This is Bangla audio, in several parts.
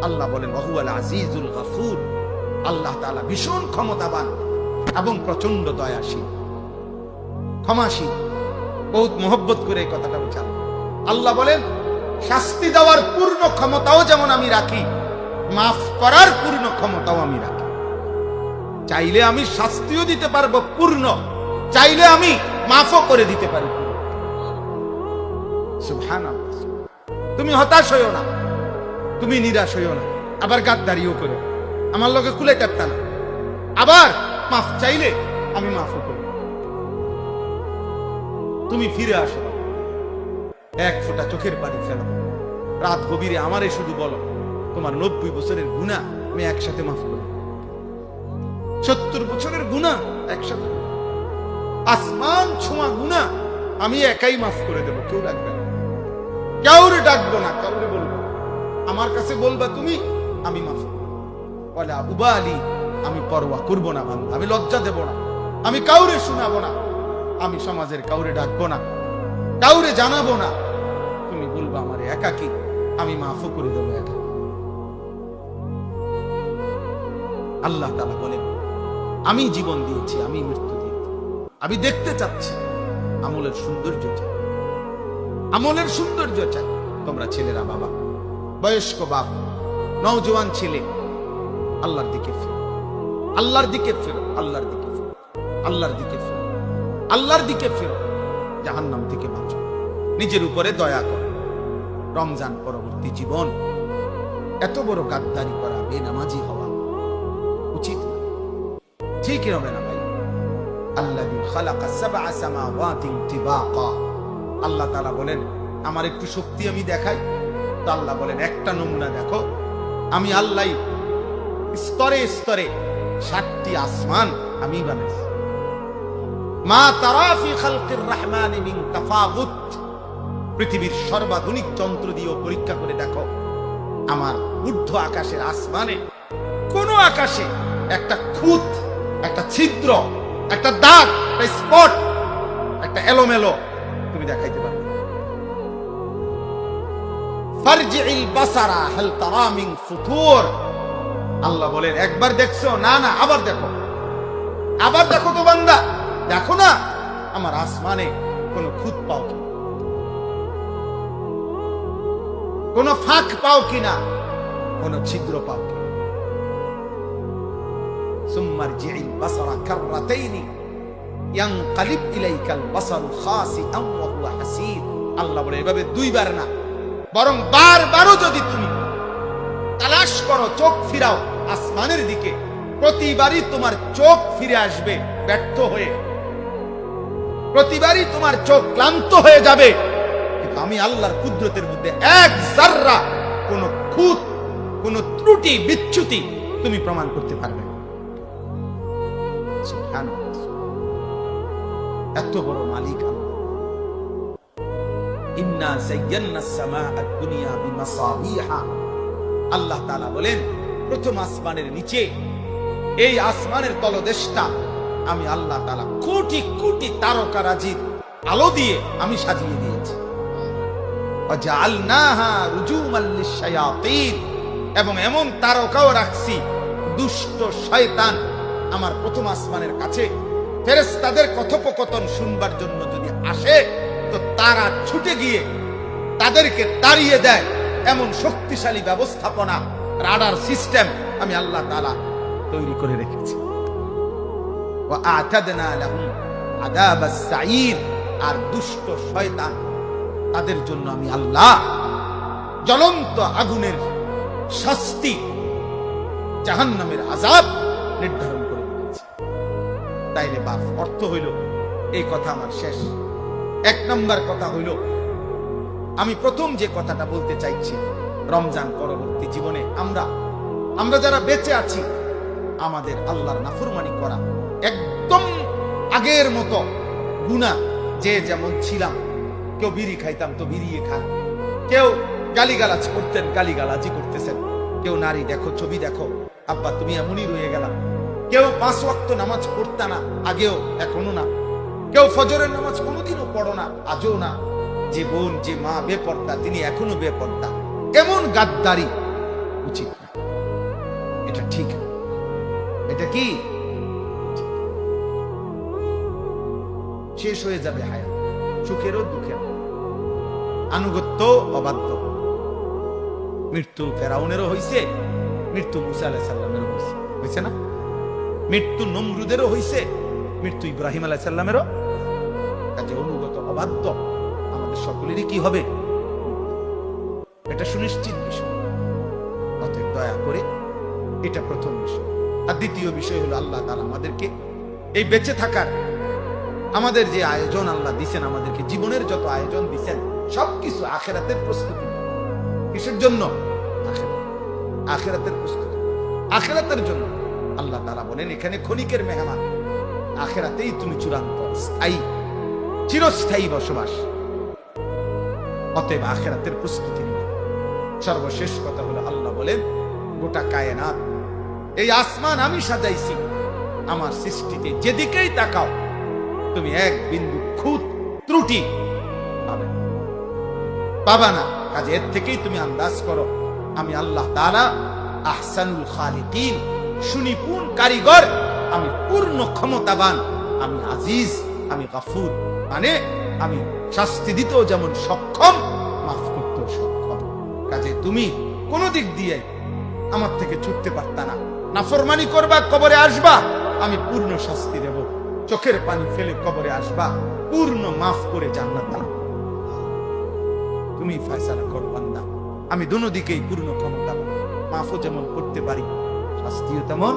আল্লাহ বলেন ওয়াহুয়াল আজিজুল গফুর, আল্লাহ তাআলা ভীষণ ক্ষমতাবান এবং প্রচন্ড দয়াশীল, ক্ষমাশীল। বহুত মহব্বত করে এই কথাটা বলছেন। আল্লাহ বলেন শাস্তি দেওয়ার পূর্ণ ক্ষমতাও যেমন আমি রাখি, মাফ করার পূর্ণ ক্ষমতাও আমি রাখি। চাইলে আমি শাস্তিও দিতে পারবো পূর্ণ, চাইলে আমি মাফও করে দিতে পারি। সুবহানাল্লাহ। তুমি হতাশ হইও না, তুমি নিরাশ হইও না, আবার গাদ্দারিও করো, আমার লগে কুলে টাপতা না, আবার মাফ চাইলে আমি মাফও করি। তুমি ফিরে আসো, এক ফোঁটা চোখের পানি ফেলো, রাত গভীরে আমারে শুধু বলো তোমার 90 বছরের গুনাহ আমি একসাথে মাফ করি, 70 বছরের গুনাহ একসাথে, আসমান ছোঁয়া গুনাহ আমি একাই মাফ করে দেবো, কেউ ডাকবে না, কাউরে ডাকবো না, কাউরে বলবো, আমার কাছে বলবা তুমি, আমি মাফ করবো। বলে উবালি, আমি পরোয়া করবো না, বান্দা, আমি লজ্জা দেব না, আমি কাউরে শোনাবো না, আমি সমাজের কাউরে ডাকবো না, কাউরে জানাবো না, তুমি বলবা আমার একাকী, আমি মাফও করে দেবো একা। আল্লাহ তাআলা বলেন আমি জীবন দিয়েছি, আমি মৃত্যু দিয়েছি, আমি দেখতে চাচ্ছি আমলের সৌন্দর্য চাই, আমলের সৌন্দর্য চাই। তোমরা ছেলেরা, বাবা, বয়স্ক বাপ, নওজোয়ান ছেলে, আল্লাহর দিকে ফিরো, আল্লাহর দিকে ফিরো, আল্লাহর দিকে ফিরো, আল্লাহর দিকে ফিরো, আল্লাহর দিকে ফিরো, জাহান্নাম থেকে বাঁচো, নিজের উপরে দয়া করো। রমজান পরবর্তী জীবন এত বড় গাদ্দারি করা, বেনামাজি হওয়া উচিত না, ঠিক হবে না ভাই। আল্লাযী খালাকা সাবআ সামাওয়াতিন তিবাকা, আল্লাহ তাআলা বলেন আমার একটু শক্তি আমি দেখাই, তো আল্লাহ বলেন একটা নমুনা দেখো, আমি আল্লাহ স্তরে স্তরে 7টি আসমান আমি বানাইছি। মা তারা ফি খালকির রহমানি মিন তাফাউত, পৃথিবীর সর্বাধুনিক যন্ত্র দিয়ে পরীক্ষা করে দেখো, আমার ঊর্ধ্ব আকাশের আসমানে কোন আকাশে একটা খুঁত, একটা ছিদ্র, একটা দাগ, একটা স্পট, একটা এলোমেলো তুমি দেখাইতে পারবে? ফারজিল বাসারা হাল তারা মিন ফুতুর, আল্লাহ বলেন একবার দেখছো, না না আবার দেখো, আবার দেখো তো বান্দা, দেখো না আমার আসমানে কোন খুঁত পাও কি, কোন ফাঁক পাও কিনা, কোন ছিদ্র পাও কিনা। সুম্মারজিল বাসারা কাররাতাইনি ইয়ানকালিব ইলাইকাল বাসারু খাসিআন ওয়া হুয়া হাসীর, আল্লাহ বলে এভাবে দুইবার না, বরং বারবারও যদি তুমি তালাশ করো, চোখ ফিরাও আসমানের দিকে, প্রতিবারই তোমার চোখ ফিরে আসবে ব্যর্থ হয়ে, প্রতিবারই তোমার চোখ ক্লান্ত হয়ে যাবে, কিন্তু আমি আল্লাহর কুদরতের মধ্যে এক যাররা কোন খুঁত, কোন ত্রুটি বিচ্যুতি তুমি প্রমাণ করতে পারবে না। সুবহানাল্লাহ, এত বড় মালিক আল্লাহ। ইন্না যায়্যানাস সামাআদ দুনিয়া বিমাসাবিহা, আল্লাহ তাআলা বলেন প্রথম আসমানের নিচে, এই আসমানের তলদেশটা আমি আল্লাহ তাআলা কোটি কোটি তারকারাজির আলো দিয়ে আমি সাজিয়ে দিয়েছি। ওয়াজআলনাহা রুজুমান লিশ-শায়াতিন, এবং এমন তারকাও রাখছি দুষ্ট শয়তান আমার প্রথম আসমানের কাছে ফেরেশতাদের কথোপকথন শুনবার জন্য যদি আসে, তো তারা ছুটে গিয়ে তাদেরকে তাড়িয়ে দেয়, এমন শক্তিশালী ব্যবস্থাপনা, রাডার সিস্টেম আমি আল্লাহ তাআলা তৈরি করে রেখেছি। ওয়া আ'তাদনা লাহুম আযাবাস সাঈর, আর দুষ্ট শয়তান তাদের জন্য আমি আল্লাহ জ্বলন্ত আগুনের শাস্তি, জাহান্নামের আযাব নির্ধারণ করে রেখেছি। তাইলে বাপ, অর্থ হইল এই কথা আমার শেষ। 1 নম্বর কথা হইল, আমি প্রথম যে কথাটা বলতে চাইছি, রমজান পরবর্তী জীবনে আমরা যারা বেঁচে আছি, আমাদের আল্লাহর নাফরমানি করা একদম আগের মতো গুনাহ, যে যেমন ছিলাম, কেউ বিড়ি খাইতাম তো বিড়িয়ে খান, কেউ গালিগালাজ করতেন গালিগালাজি করতেছেন, কেউ নারী দেখো, ছবি দেখো, আব্বা তুমি এমনই রয়ে গেলাম, কেউ 5 ওয়াক্ত নামাজ পড়তা না, আগেও এখনো না, কেউ ফজরের নামাজ কোনোদিনও পড়ো না, আজও না, যে বোন যে মা বেপর্দা তিনি এখনো বেপর্দা, এমন গাদ্দারি উচিত না, এটা ঠিক না। এটা কি শেষ হয়ে যাবে হায়াত, সুখেরও দুঃখেরও, আনুগত্য অবাধ্য। মৃত্যু ফেরাউনেরও হইছে, মৃত্যু মুসা আলাইহিস সালামেরও হইছে, হইছে না? মৃত্যু নমরুদেরও হইছে, মৃত্যু ইব্রাহিম আলাইহিস সালামেরও। কাজে অনুগত অবাধ্য আমাদের সকলেরই কি হবে, এটা সুনিশ্চিত বিষয়। অতএব দয়া করে এটা প্রথম বিষয়। আর দ্বিতীয় বিষয় হলো আল্লাহ তাআলা আমাদেরকে এই বেঁচে থাকার আমাদের যে আয়োজন আল্লাহ দিছেন, আমাদেরকে জীবনের যত আয়োজন দিছেন সবকিছু আখিরাতের প্রস্তুতি। কিসের জন্য? আখিরাতের প্রস্তুতি, আখিরাতের জন্য। আল্লাহ তাআলা বলেন এখানে ক্ষণিকের মেহমান, আখিরাতেই তুমি চূড়ান্ত স্থায়ী চিরস্থায়ী বসবাস। অতএব আখিরাতের প্রস্তুতি নিন। সর্বশেষ কথা হলো আল্লাহ বলেন গোটা কায়নাত, এই আসমান আমি সাজাইছি, আমার সৃষ্টিতে যেদিকেই তাকাও তুমি এক বিন্দু খুঁত ত্রুটি পাবা না। কাজে এর থেকেই তুমি আন্দাজ করো আমি আল্লাহ তাআলা আহসানুল খালিকিন, সুনিপুণ কারিগর, আমি পূর্ণ ক্ষমতাবান, আমি আজিজ, আমি গফুর, মানে আমি শাস্তি দিতেও যেমন সক্ষম, মাফ করতেও সক্ষম। কাজে তুমি কোন দিক দিয়ে আমার থেকে ছুটতে পারতা না। নাফরমানি করবা, কবরে আসবা, আমি পূর্ণ শাস্তি দেব। চোখের পানি ফেলে কবরে আসবা, পূর্ণ মাফ করে জান্নাত দাও। তুমি ফয়সালা করো বান্দা, আমি দুনো দিকেই পূর্ণ ক্ষমতা, মাফও যেমন করতে পারি, শাস্তিও তেমন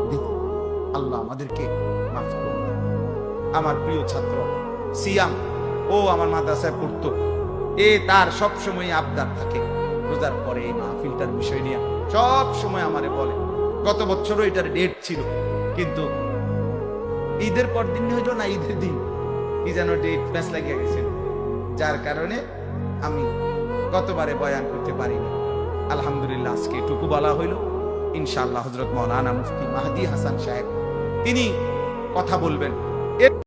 দিতে। আল্লাহ আমাদেরকে মাফ করুন। আমার প্রিয় ছাত্র সিয়াম, ও আমার মাদ্রাসায় পড়তো, তার সব সময় আবদার থাকে রোজার পরে এই মাহফিলটার বিষয় নিয়ে সব সময় আমারে বলে। গত বছরও এটার ডেট ছিল, কিন্তু ঈদের পর দিন হইল না, ঈদের দিন কি যেন ডেট ম্যাচ লাগিয়ে গেছিল, যার কারণে আমি গতবারে বয়ান করতে পারিনি। আলহামদুলিল্লাহ আজকে এটুকু বলা হইল। ইনশাআল্লাহ হযরত মাওলানা মুফতি মাহদী হাসান সাহেব তিনি কথা বলবেন।